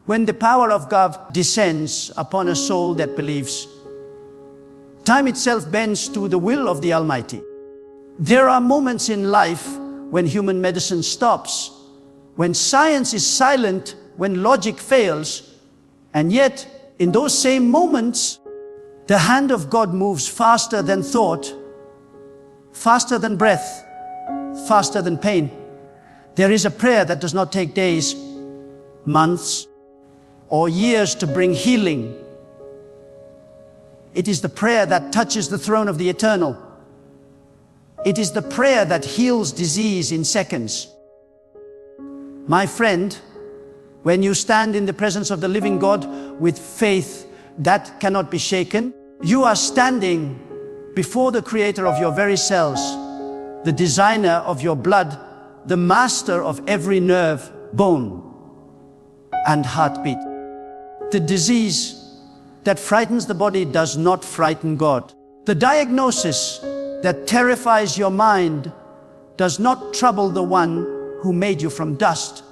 When the power of God descends upon a soul that believes, time itself bends to the will of the Almighty. There are moments in life when human medicine stops, when science is silent, when logic fails, and yet in those same moments, the hand of God moves faster than thought, faster than breath, faster than pain. There is a prayer that does not take days, months, or years to bring healing. It is the prayer that touches the throne of the eternal. It is the prayer that heals disease in seconds. My friend, when you stand in the presence of the living God with faith that cannot be shaken, you are standing before the creator of your very cells, the designer of your blood, the master of every nerve, bone, and heartbeat. The disease that frightens the body does not frighten God. The diagnosis that terrifies your mind does not trouble the one who made you from dust.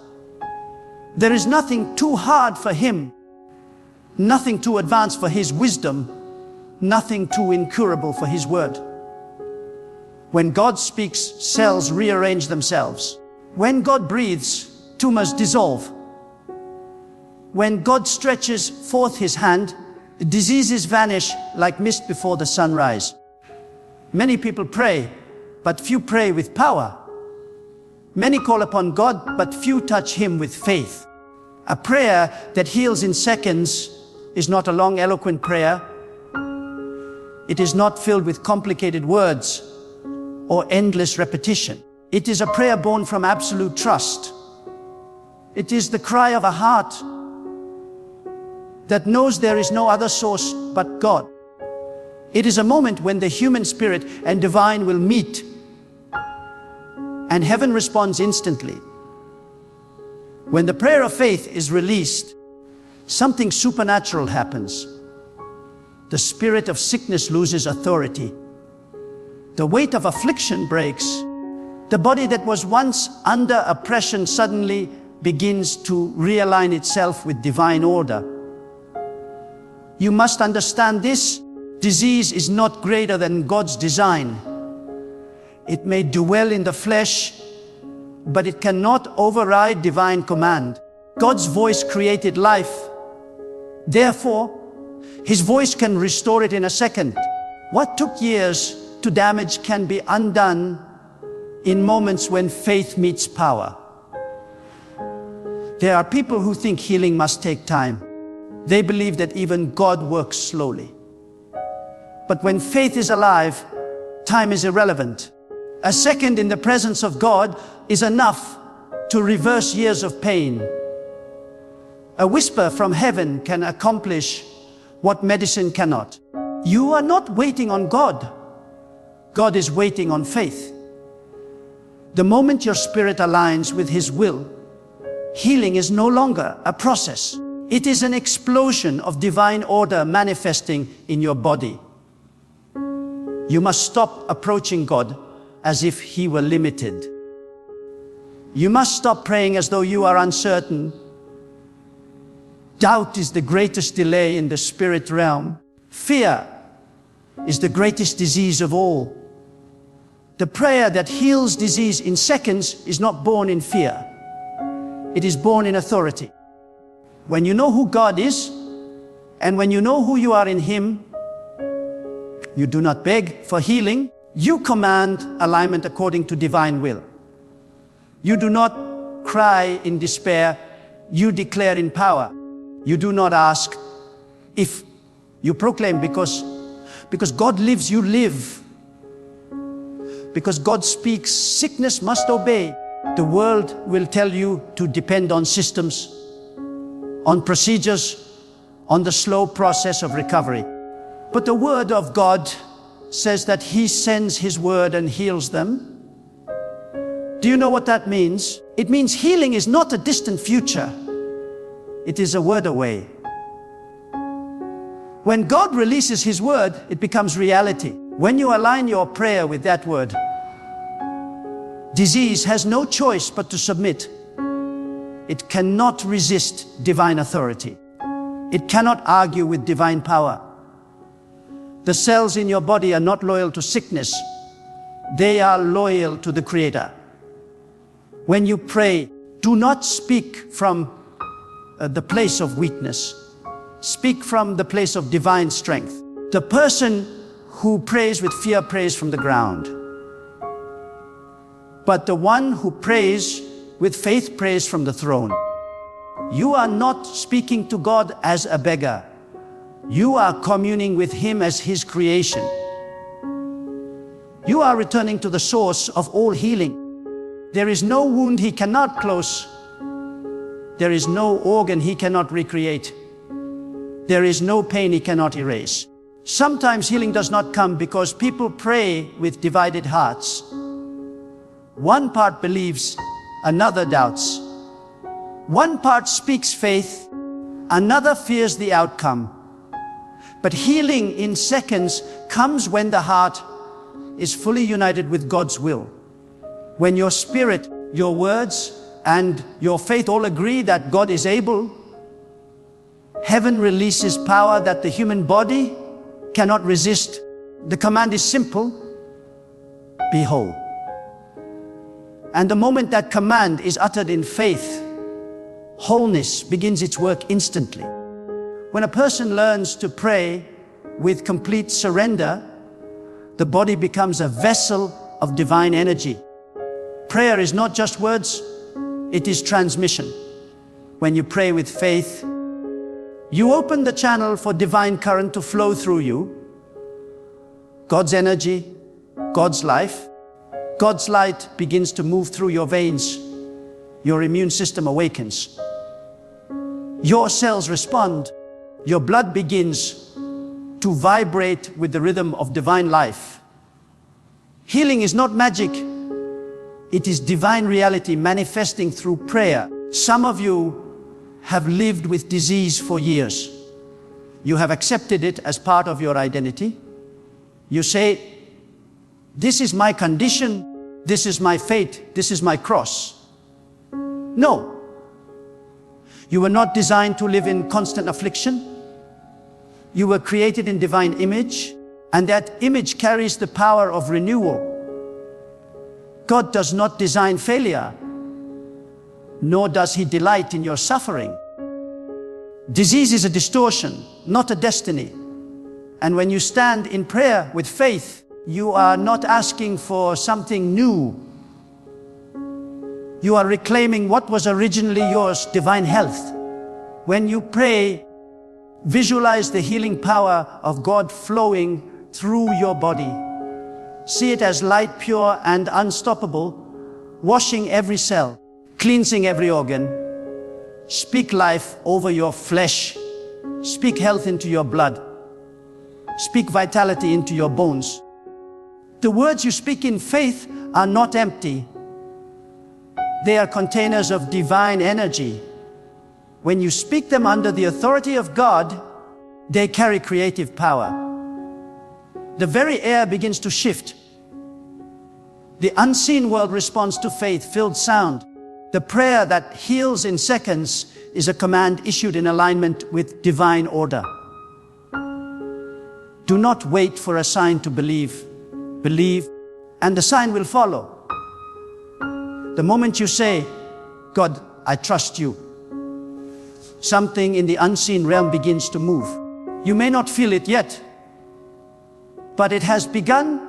There is nothing too hard for him, nothing too advanced for his wisdom, nothing too incurable for his word. When God speaks, cells rearrange themselves. When God breathes, tumors dissolve. When God stretches forth his hand, diseases vanish like mist before the sunrise. Many people pray, but few pray with power. Many call upon God, but few touch him with faith. A prayer that heals in seconds is not a long, eloquent prayer. It is not filled with complicated words or endless repetition. It is a prayer born from absolute trust. It is the cry of a heart that knows there is no other source but God. It is a moment when the human spirit and divine will meet, and heaven responds instantly. When the prayer of faith is released, something supernatural happens. The spirit of sickness loses authority. The weight of affliction breaks. The body that was once under oppression suddenly begins to realign itself with divine order. You must understand this. Disease is not greater than God's design. It may dwell in the flesh, but it cannot override divine command. God's voice created life. Therefore, his voice can restore it in a second. What took years to damage can be undone in moments when faith meets power. There are people who think healing must take time. They believe that even God works slowly. But when faith is alive, time is irrelevant. A second in the presence of God is enough to reverse years of pain. A whisper from heaven can accomplish what medicine cannot. You are not waiting on God. God is waiting on faith. The moment your spirit aligns with his will, healing is no longer a process. It is an explosion of divine order manifesting in your body. You must stop approaching God as if he were limited. You must stop praying as though you are uncertain. Doubt is the greatest delay in the spirit realm. Fear is the greatest disease of all. The prayer that heals disease in seconds is not born in fear. It is born in authority. When you know who God is, and when you know who you are in him, you do not beg for healing. You command alignment according to divine will. You do not cry in despair. You declare in power. You do not ask if. You proclaim because God lives, you live. Because God speaks, sickness must obey. The world will tell you to depend on systems, on procedures, on the slow process of recovery. But the word of God says that he sends his word and heals them. Do you know what that means? It means healing is not a distant future. It is a word away. When God releases his word, it becomes reality. When you align your prayer with that word, Disease has no choice but to submit. It cannot resist divine authority. It cannot argue with divine power. The cells in your body are not loyal to sickness. They are loyal to the Creator. When you pray, do not speak from the place of weakness. Speak from the place of divine strength. The person who prays with fear prays from the ground. But the one who prays with faith prays from the throne. You are not speaking to God as a beggar. You are communing with Him as His creation. You are returning to the source of all healing. There is no wound He cannot close. There is no organ He cannot recreate. There is no pain He cannot erase. Sometimes healing does not come because people pray with divided hearts. One part believes, another doubts. One part speaks faith, another fears the outcome. But healing in seconds comes when the heart is fully united with God's will. When your spirit, your words, and your faith all agree that God is able, heaven releases power that the human body cannot resist. The command is simple: be whole. And the moment that command is uttered in faith, wholeness begins its work instantly. When a person learns to pray with complete surrender, the body becomes a vessel of divine energy. Prayer is not just words, it is transmission. When you pray with faith, you open the channel for divine current to flow through you. God's energy, God's life, God's light begins to move through your veins. Your immune system awakens. Your cells respond. Your blood begins to vibrate with the rhythm of divine life. Healing is not magic. It is divine reality manifesting through prayer. Some of you have lived with disease for years. You have accepted it as part of your identity. You say, this is my condition, this is my fate, this is my cross. No. You were not designed to live in constant affliction. You were created in divine image, and that image carries the power of renewal. God does not design failure, nor does He delight in your suffering. Disease is a distortion, not a destiny. And when you stand in prayer with faith, you are not asking for something new. You are reclaiming what was originally yours, divine health. When you pray, visualize the healing power of God flowing through your body. See it as light, pure and unstoppable, washing every cell, cleansing every organ. Speak life over your flesh. Speak health into your blood. Speak vitality into your bones. The words you speak in faith are not empty. They are containers of divine energy. When you speak them under the authority of God, they carry creative power. The very air begins to shift. The unseen world responds to faith-filled sound. The prayer that heals in seconds is a command issued in alignment with divine order. Do not wait for a sign to believe. Believe, and the sign will follow. The moment you say, God, I trust you, something in the unseen realm begins to move. You may not feel it yet, but it has begun.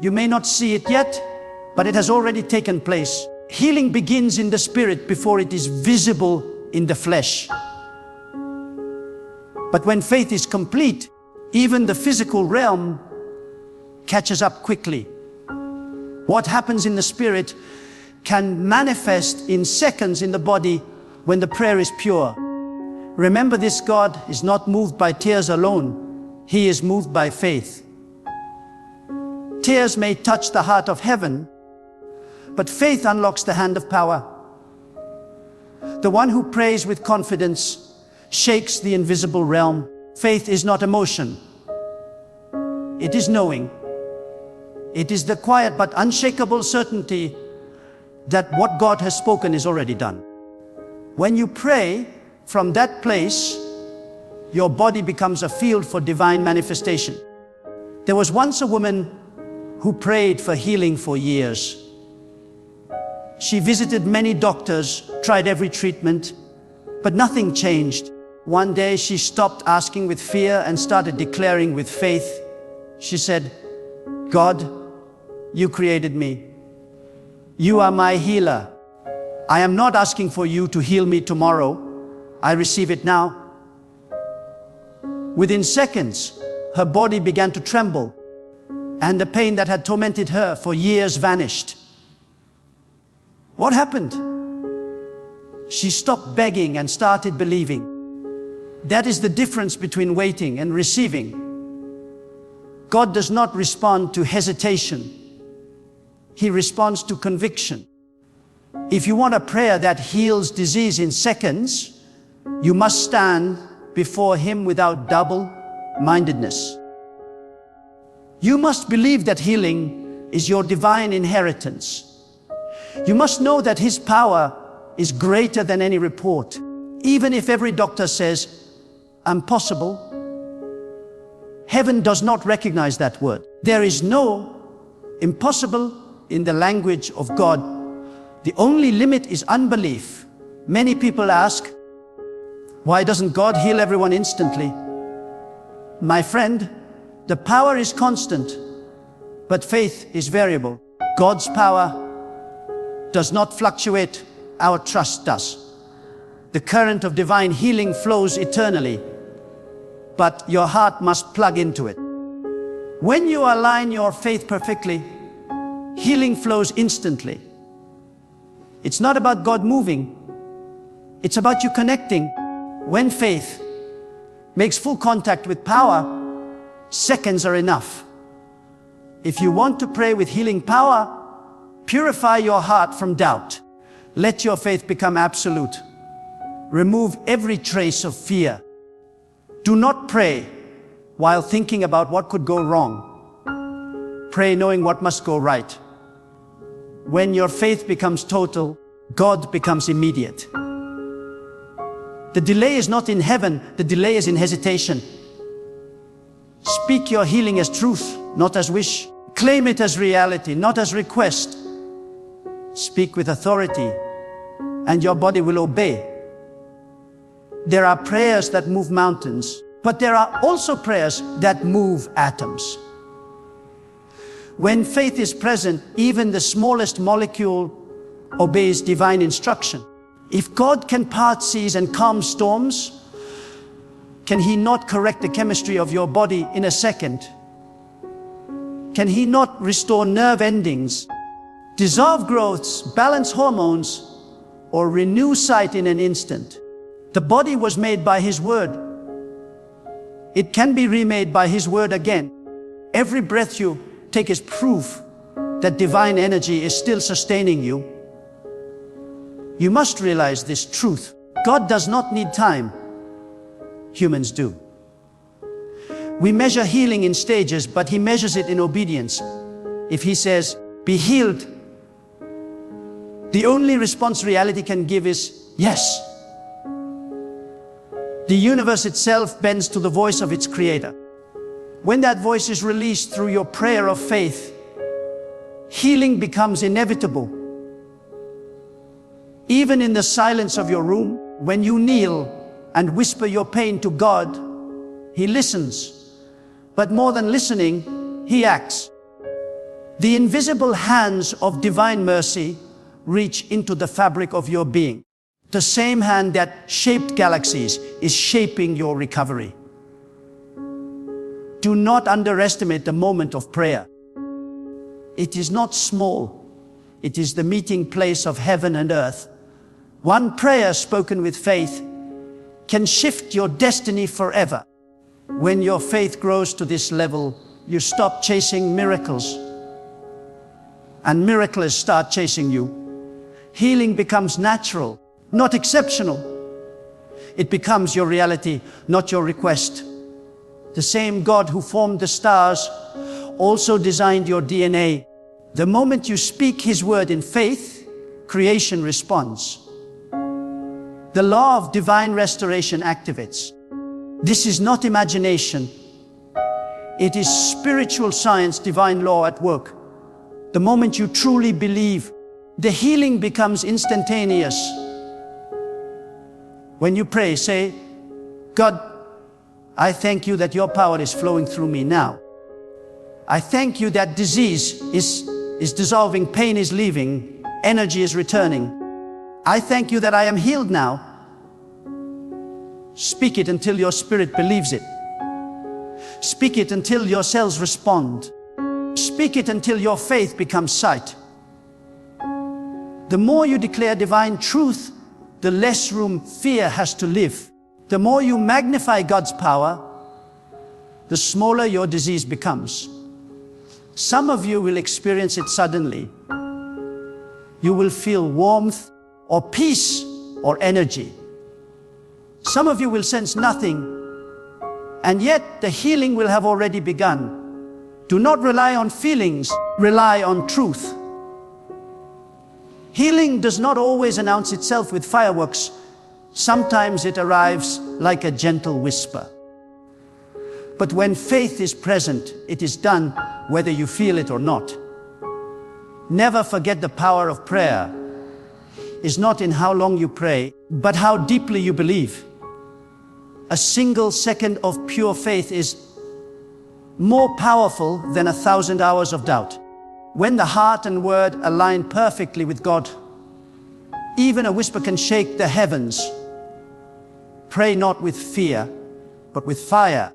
You may not see it yet, but it has already taken place. Healing begins in the spirit before it is visible in the flesh. But when faith is complete, even the physical realm catches up quickly. What happens in the spirit can manifest in seconds in the body when the prayer is pure. Remember this: God is not moved by tears alone. He is moved by faith. Tears may touch the heart of heaven, but faith unlocks the hand of power. The one who prays with confidence shakes the invisible realm. Faith is not emotion. It is knowing. It is the quiet but unshakable certainty that what God has spoken is already done. When you pray from that place, your body becomes a field for divine manifestation. There was once a woman who prayed for healing for years. She visited many doctors, tried every treatment, but nothing changed. One day she stopped asking with fear and started declaring with faith. She said, "God, you created me. You are my healer. I am not asking for you to heal me tomorrow. I receive it now." Within seconds, her body began to tremble, and the pain that had tormented her for years vanished. What happened? She stopped begging and started believing. That is the difference between waiting and receiving. God does not respond to hesitation. He responds to conviction. If you want a prayer that heals disease in seconds, you must stand before Him without double-mindedness. You must believe that healing is your divine inheritance. You must know that His power is greater than any report. Even if every doctor says, "Impossible," heaven does not recognize that word. There is no impossible in the language of God. The only limit is unbelief. Many people ask, why doesn't God heal everyone instantly? My friend, the power is constant, but faith is variable. God's power does not fluctuate, our trust does. The current of divine healing flows eternally, but your heart must plug into it. When you align your faith perfectly, healing flows instantly. It's not about God moving, it's about you connecting. When faith makes full contact with power, seconds are enough. If you want to pray with healing power, purify your heart from doubt. Let your faith become absolute. Remove every trace of fear. Do not pray while thinking about what could go wrong. Pray knowing what must go right. When your faith becomes total, God becomes immediate. The delay is not in heaven, the delay is in hesitation. Speak your healing as truth, not as wish. Claim it as reality, not as request. Speak with authority, and your body will obey. There are prayers that move mountains, but there are also prayers that move atoms. When faith is present, even the smallest molecule obeys divine instruction. If God can part seas and calm storms, can He not correct the chemistry of your body in a second? Can He not restore nerve endings, dissolve growths, balance hormones, or renew sight in an instant? The body was made by His word. It can be remade by His word again. Every breath you take is proof that divine energy is still sustaining you. You must realize this truth. God does not need time. Humans do. We measure healing in stages, but He measures it in obedience. If He says, "Be healed," the only response reality can give is, "Yes." The universe itself bends to the voice of its creator. When that voice is released through your prayer of faith, healing becomes inevitable. Even in the silence of your room, when you kneel and whisper your pain to God, He listens. But more than listening, He acts. The invisible hands of divine mercy reach into the fabric of your being. The same hand that shaped galaxies is shaping your recovery. Do not underestimate the moment of prayer. It is not small. It is the meeting place of heaven and earth. One prayer spoken with faith can shift your destiny forever. When your faith grows to this level, you stop chasing miracles, and miracles start chasing you. Healing becomes natural, not exceptional. It becomes your reality, not your request. The same God who formed the stars also designed your DNA. The moment you speak His word in faith, creation responds. The law of divine restoration activates. This is not imagination. It is spiritual science, divine law at work. The moment you truly believe, the healing becomes instantaneous. When you pray, say, God, I thank you that your power is flowing through me now. I thank you that disease is dissolving, pain is leaving, energy is returning. I thank you that I am healed now. Speak it until your spirit believes it. Speak it until your cells respond. Speak it until your faith becomes sight. The more you declare divine truth, the less room fear has to live. The more you magnify God's power, the smaller your disease becomes. Some of you will experience it suddenly. You will feel warmth or peace or energy. Some of you will sense nothing, and yet the healing will have already begun. Do not rely on feelings, rely on truth. Healing does not always announce itself with fireworks. Sometimes it arrives like a gentle whisper. But when faith is present, it is done whether you feel it or not. Never forget the power of prayer is not in how long you pray, but how deeply you believe. A single second of pure faith is more powerful than 1,000 hours of doubt. When the heart and word align perfectly with God, even a whisper can shake the heavens. Pray not with fear, but with fire.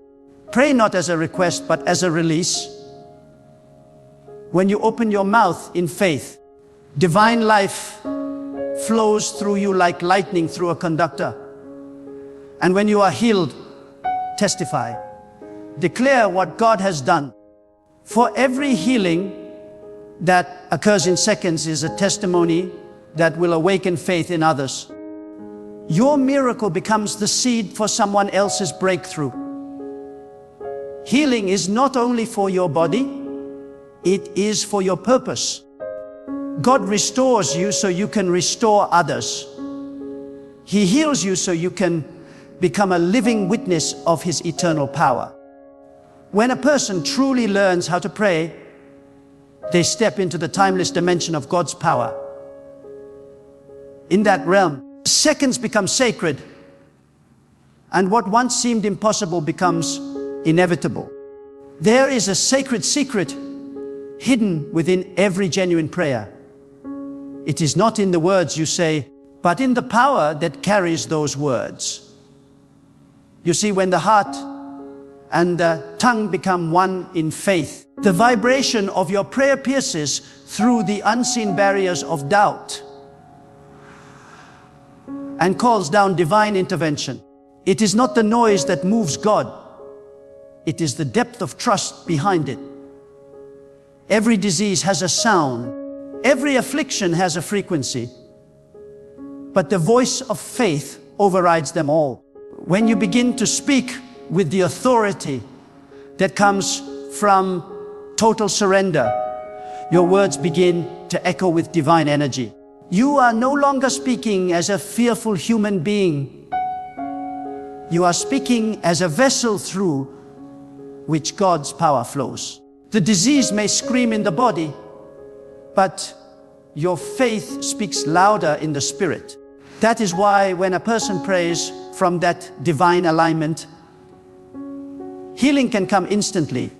Pray not as a request, but as a release. When you open your mouth in faith, divine life flows through you like lightning through a conductor. And when you are healed, testify. Declare what God has done. For every healing that occurs in seconds is a testimony that will awaken faith in others. Your miracle becomes the seed for someone else's breakthrough. Healing is not only for your body, it is for your purpose. God restores you so you can restore others. He heals you so you can become a living witness of His eternal power. When a person truly learns how to pray, they step into the timeless dimension of God's power. In that realm, seconds become sacred, and what once seemed impossible becomes inevitable. There is a sacred secret hidden within every genuine prayer. It is not in the words you say, but in the power that carries those words. You see, when the heart and the tongue become one in faith, the vibration of your prayer pierces through the unseen barriers of doubt and calls down divine intervention. It is not the noise that moves God. It is the depth of trust behind it. Every disease has a sound. Every affliction has a frequency. But the voice of faith overrides them all. When you begin to speak with the authority that comes from total surrender, your words begin to echo with divine energy. You are no longer speaking as a fearful human being. You are speaking as a vessel through which God's power flows. The disease may scream in the body, but your faith speaks louder in the spirit. That is why when a person prays from that divine alignment, healing can come instantly,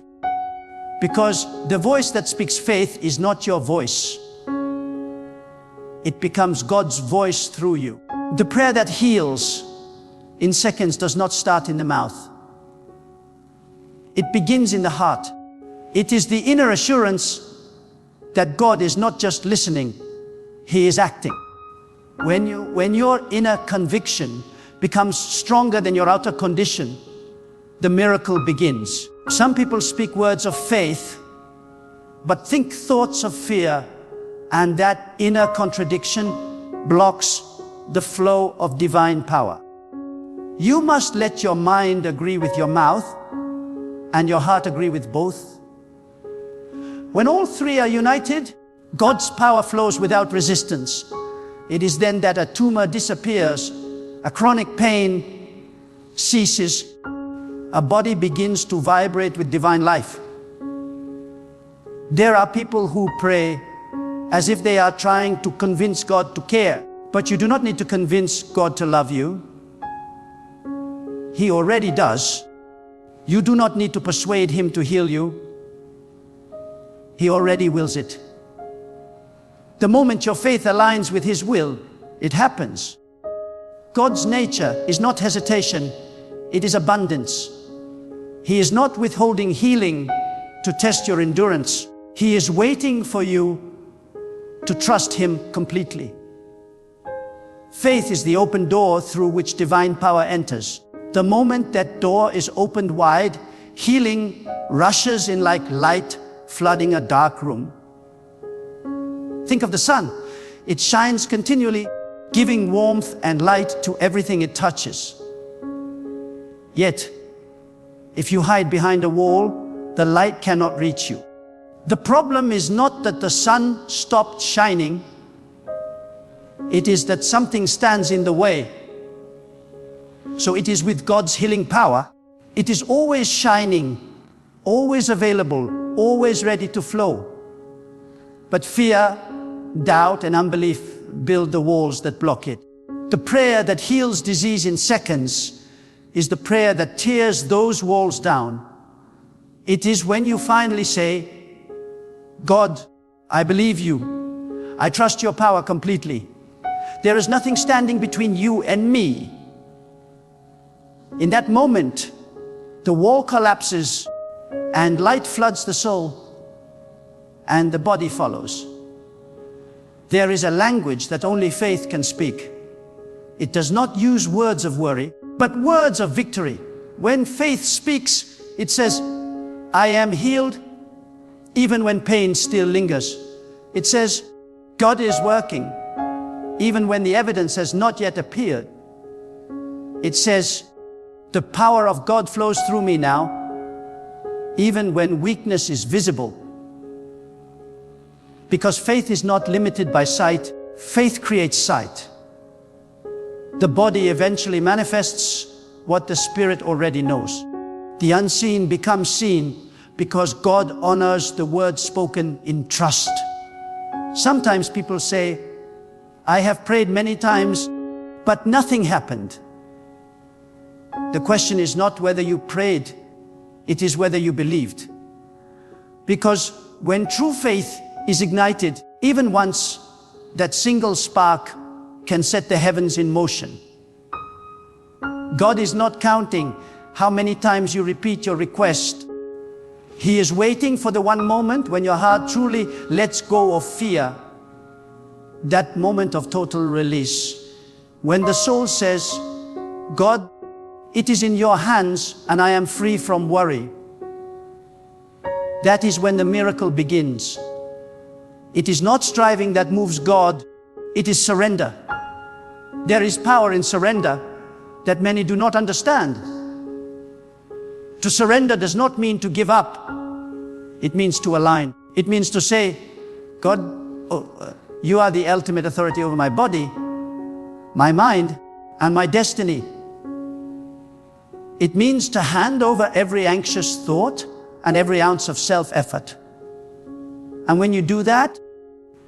because the voice that speaks faith is not your voice. It becomes God's voice through you. The prayer that heals in seconds does not start in the mouth. It begins in the heart. It is the inner assurance that God is not just listening, He is acting. When your inner conviction becomes stronger than your outer condition, the miracle begins. Some people speak words of faith, but think thoughts of fear, and that inner contradiction blocks the flow of divine power. You must let your mind agree with your mouth and your heart agree with both. When all three are united, God's power flows without resistance. It is then that a tumor disappears, a chronic pain ceases, a body begins to vibrate with divine life. There are people who pray as if they are trying to convince God to care, but you do not need to convince God to love you. He already does. You do not need to persuade Him to heal you. He already wills it. The moment your faith aligns with His will, it happens. God's nature is not hesitation, it is abundance. He is not withholding healing to test your endurance. He is waiting for you to trust Him completely. Faith is the open door through which divine power enters. The moment that door is opened wide, healing rushes in like light flooding a dark room. Think of the sun. It shines continually, giving warmth and light to everything it touches. Yet, if you hide behind a wall, the light cannot reach you. The problem is not that the sun stopped shining. It is that something stands in the way. So it is with God's healing power. It is always shining, always available, always ready to flow. But fear, doubt, and unbelief build the walls that block it. The prayer that heals disease in seconds is the prayer that tears those walls down. It is when you finally say, God, I believe you. I trust your power completely. There is nothing standing between you and me. In that moment, the wall collapses and light floods the soul, and the body follows. There is a language that only faith can speak. It does not use words of worry, but words of victory. When faith speaks, it says, I am healed, even when pain still lingers. It says, God is working, even when the evidence has not yet appeared. It says, the power of God flows through me now, even when weakness is visible. Because faith is not limited by sight, faith creates sight. The body eventually manifests what the spirit already knows. The unseen becomes seen because God honors the word spoken in trust. Sometimes people say, I have prayed many times, but nothing happened. The question is not whether you prayed, it is whether you believed. Because when true faith is ignited, even once, that single spark can set the heavens in motion. God is not counting how many times you repeat your request. He is waiting for the one moment when your heart truly lets go of fear. That moment of total release. When the soul says, God, it is in your hands and I am free from worry. That is when the miracle begins. It is not striving that moves God, it is surrender. There is power in surrender that many do not understand. To surrender does not mean to give up. It means to align. It means to say, God, you are the ultimate authority over my body, my mind, and my destiny. It means to hand over every anxious thought and every ounce of self-effort. And when you do that,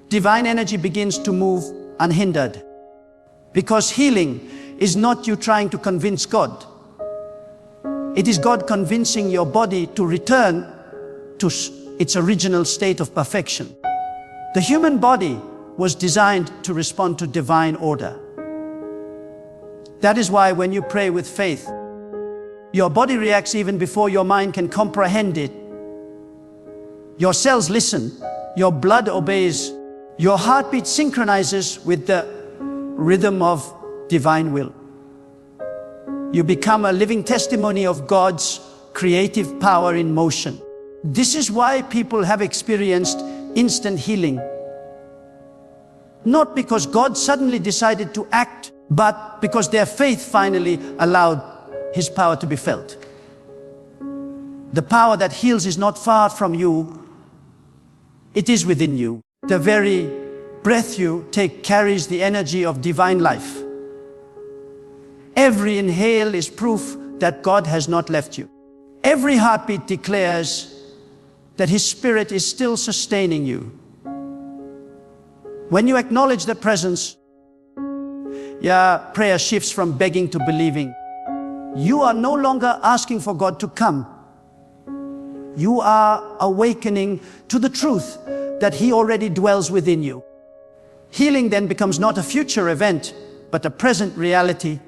divine energy begins to move unhindered. Because healing is not you trying to convince God. It is God convincing your body to return to its original state of perfection. The human body was designed to respond to divine order. That is why when you pray with faith, your body reacts even before your mind can comprehend it. Your cells listen, your blood obeys, your heartbeat synchronizes with the rhythm of divine will. You become a living testimony of God's creative power in motion. This is why people have experienced instant healing. Not because God suddenly decided to act, but because their faith finally allowed His power to be felt. The power that heals is not far from you. It is within you. The very breath you take carries the energy of divine life. Every inhale is proof that God has not left you. Every heartbeat declares that His Spirit is still sustaining you. When you acknowledge the presence, prayer shifts from begging to believing. You are no longer asking for God to come. You are awakening to the truth that He already dwells within you. Healing then becomes not a future event, but a present reality.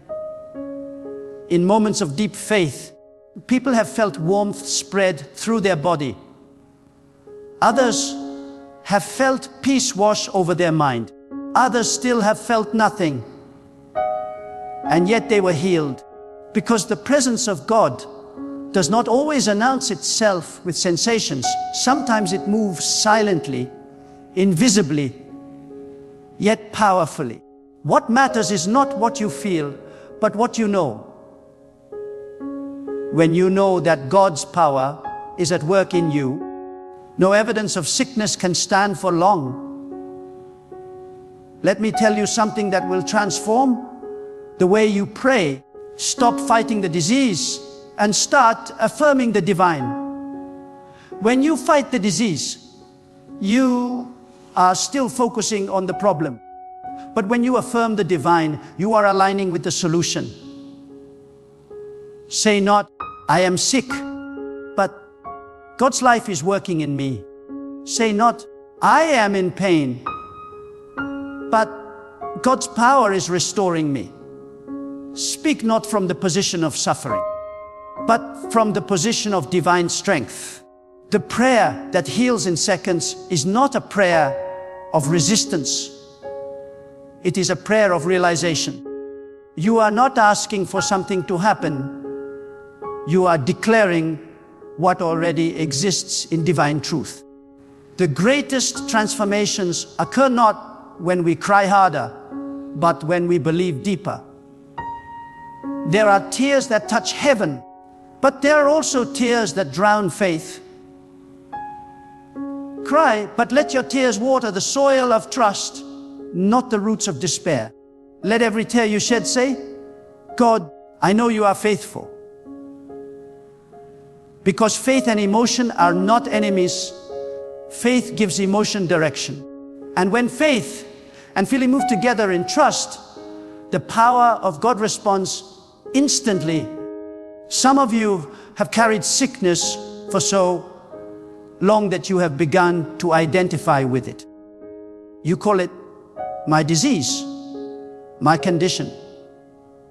In moments of deep faith, people have felt warmth spread through their body. Others have felt peace wash over their mind. Others still have felt nothing. And yet they were healed. Because the presence of God does not always announce itself with sensations. Sometimes it moves silently, invisibly, yet powerfully. What matters is not what you feel, but what you know. When you know that God's power is at work in you, no evidence of sickness can stand for long. Let me tell you something that will transform the way you pray. Stop fighting the disease and start affirming the divine. When you fight the disease, you are still focusing on the problem. But when you affirm the divine, you are aligning with the solution. Say not, I am sick, but God's life is working in me. Say not, I am in pain, but God's power is restoring me. Speak not from the position of suffering, but from the position of divine strength. The prayer that heals in seconds is not a prayer of resistance. It is a prayer of realization. You are not asking for something to happen. You are declaring what already exists in divine truth. The greatest transformations occur not when we cry harder, but when we believe deeper. There are tears that touch heaven, but there are also tears that drown faith. Cry, but let your tears water the soil of trust, not the roots of despair. Let every tear you shed say, God, I know you are faithful. Because faith and emotion are not enemies. Faith gives emotion direction. And when faith and feeling move together in trust, the power of God responds instantly. Some of you have carried sickness for so long that you have begun to identify with it. You call it my disease, my condition,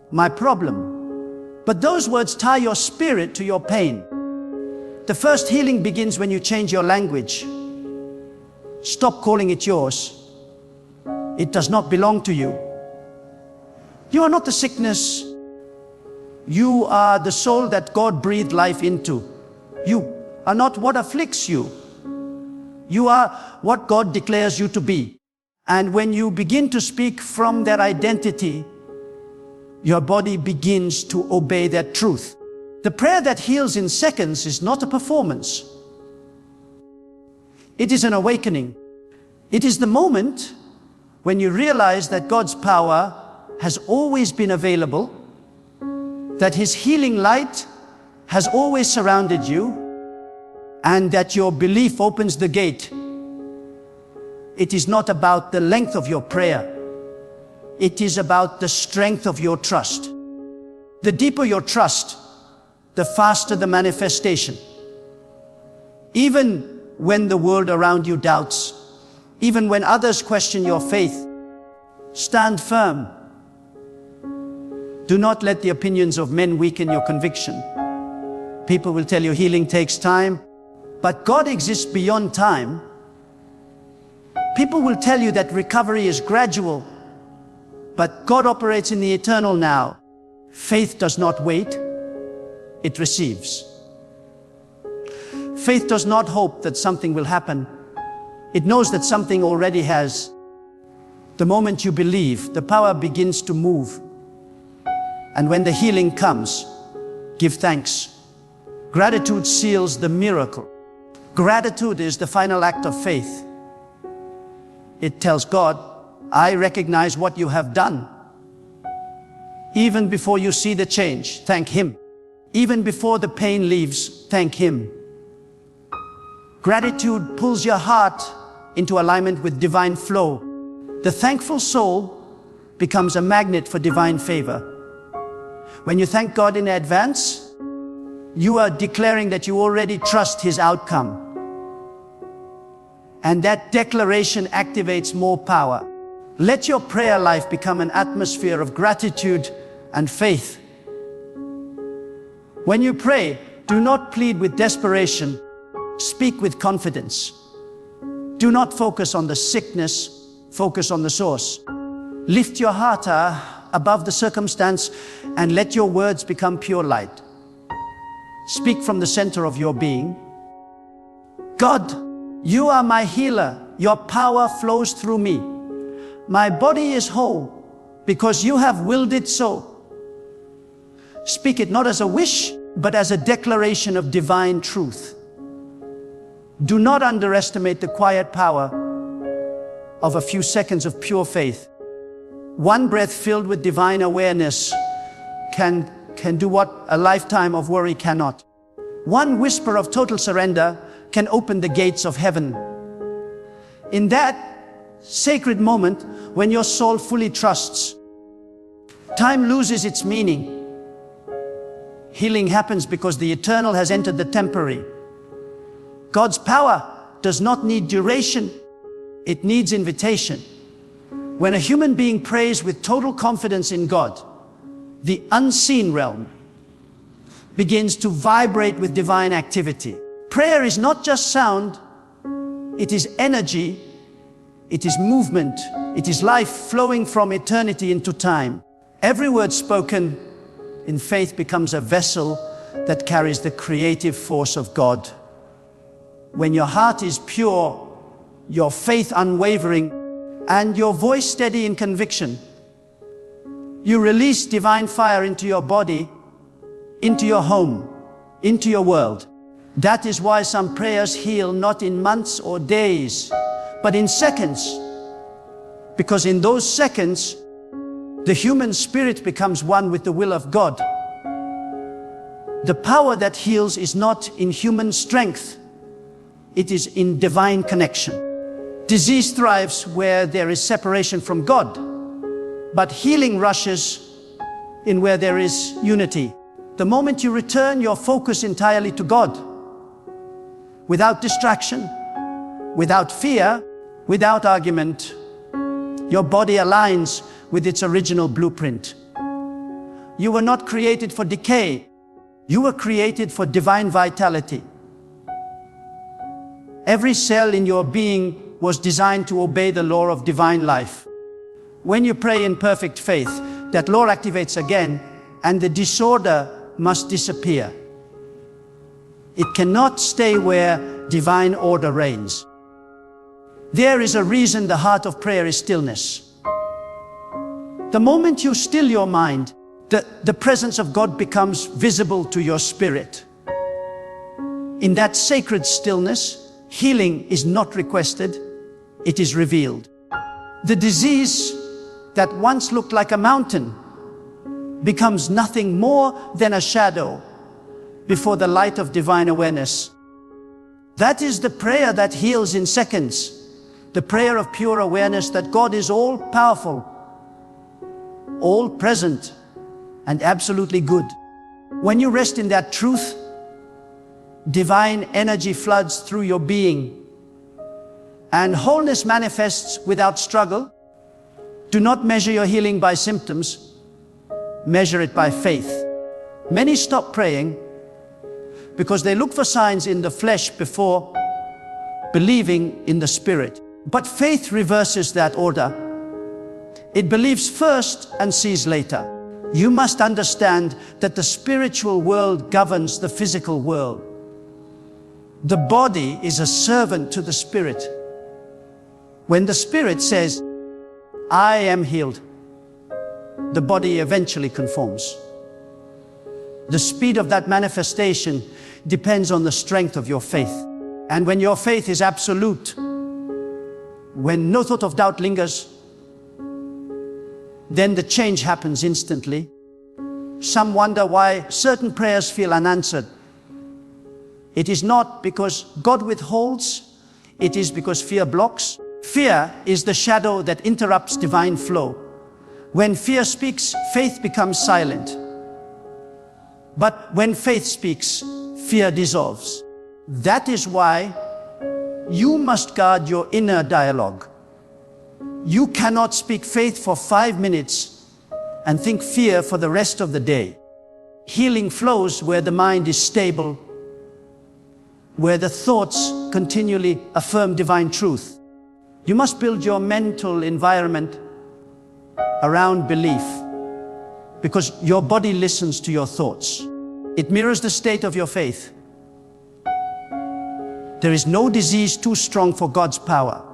my problem. But those words tie your spirit to your pain. The first healing begins when you change your language. Stop calling it yours. It does not belong to you. You are not the sickness. You are the soul that God breathed life into. You are not what afflicts you. You are what God declares you to be. And when you begin to speak from that identity, your body begins to obey that truth. The prayer that heals in seconds is not a performance. It is an awakening. It is the moment when you realize that God's power has always been available, that His healing light has always surrounded you, and that your belief opens the gate. It is not about the length of your prayer. It is about the strength of your trust. The deeper your trust, the faster the manifestation. Even when the world around you doubts, even when others question your faith, stand firm. Do not let the opinions of men weaken your conviction. People will tell you healing takes time, but God exists beyond time. People will tell you that recovery is gradual, but God operates in the eternal now. Faith does not wait, it receives. Faith does not hope that something will happen. It knows that something already has. The moment you believe, the power begins to move. And when the healing comes, give thanks. Gratitude seals the miracle. Gratitude is the final act of faith. It tells God, I recognize what you have done. Even before you see the change, thank Him. Even before the pain leaves, thank Him. Gratitude pulls your heart into alignment with divine flow. The thankful soul becomes a magnet for divine favor. When you thank God in advance, you are declaring that you already trust His outcome. And that declaration activates more power. Let your prayer life become an atmosphere of gratitude and faith. When you pray, do not plead with desperation. Speak with confidence. Do not focus on the sickness, focus on the source. Lift your heart above the circumstance and let your words become pure light. Speak from the center of your being. God, you are my healer. Your power flows through me. My body is whole because you have willed it so. Speak it not as a wish, but as a declaration of divine truth. Do not underestimate the quiet power of a few seconds of pure faith. One breath filled with divine awareness can do what a lifetime of worry cannot. One whisper of total surrender can open the gates of heaven. In that sacred moment, when your soul fully trusts, time loses its meaning. Healing happens because the eternal has entered the temporary. God's power does not need duration, it needs invitation. When a human being prays with total confidence in God, the unseen realm begins to vibrate with divine activity. Prayer is not just sound, it is energy, it is movement, it is life flowing from eternity into time. Every word spoken in faith becomes a vessel that carries the creative force of God. When your heart is pure, your faith unwavering, and your voice steady in conviction, you release divine fire into your body, into your home, into your world. That is why some prayers heal not in months or days, but in seconds. Because in those seconds, the human spirit becomes one with the will of God. The power that heals is not in human strength, it is in divine connection. Disease thrives where there is separation from God, but healing rushes in where there is unity. The moment you return your focus entirely to God, without distraction, without fear, without argument, your body aligns with its original blueprint. You were not created for decay, you were created for divine vitality. Every cell in your being was designed to obey the law of divine life. When you pray in perfect faith, that law activates again, and the disorder must disappear. It cannot stay where divine order reigns. There is a reason the heart of prayer is stillness. The moment you still your mind, the presence of God becomes visible to your spirit. In that sacred stillness, healing is not requested, it is revealed. The disease that once looked like a mountain becomes nothing more than a shadow before the light of divine awareness. That is the prayer that heals in seconds, the prayer of pure awareness that God is all-powerful, all-present, and absolutely good. When you rest in that truth, divine energy floods through your being, and wholeness manifests without struggle. Do not measure your healing by symptoms, measure it by faith. Many stop praying because they look for signs in the flesh before believing in the spirit. But faith reverses that order. It believes first and sees later. You must understand that the spiritual world governs the physical world. The body is a servant to the spirit. When the spirit says, I am healed, the body eventually conforms. The speed of that manifestation depends on the strength of your faith. And when your faith is absolute, When no thought of doubt lingers, then the change happens instantly. Some wonder why certain prayers feel unanswered. It is not because God withholds, it is because fear blocks. Fear is the shadow that interrupts divine flow. When fear speaks, faith becomes silent. But when faith speaks, fear dissolves. That is why you must guard your inner dialogue. You cannot speak faith for 5 minutes and think fear for the rest of the day. Healing flows where the mind is stable, where the thoughts continually affirm divine truth. You must build your mental environment around belief, because your body listens to your thoughts. It mirrors the state of your faith. There is no disease too strong for God's power.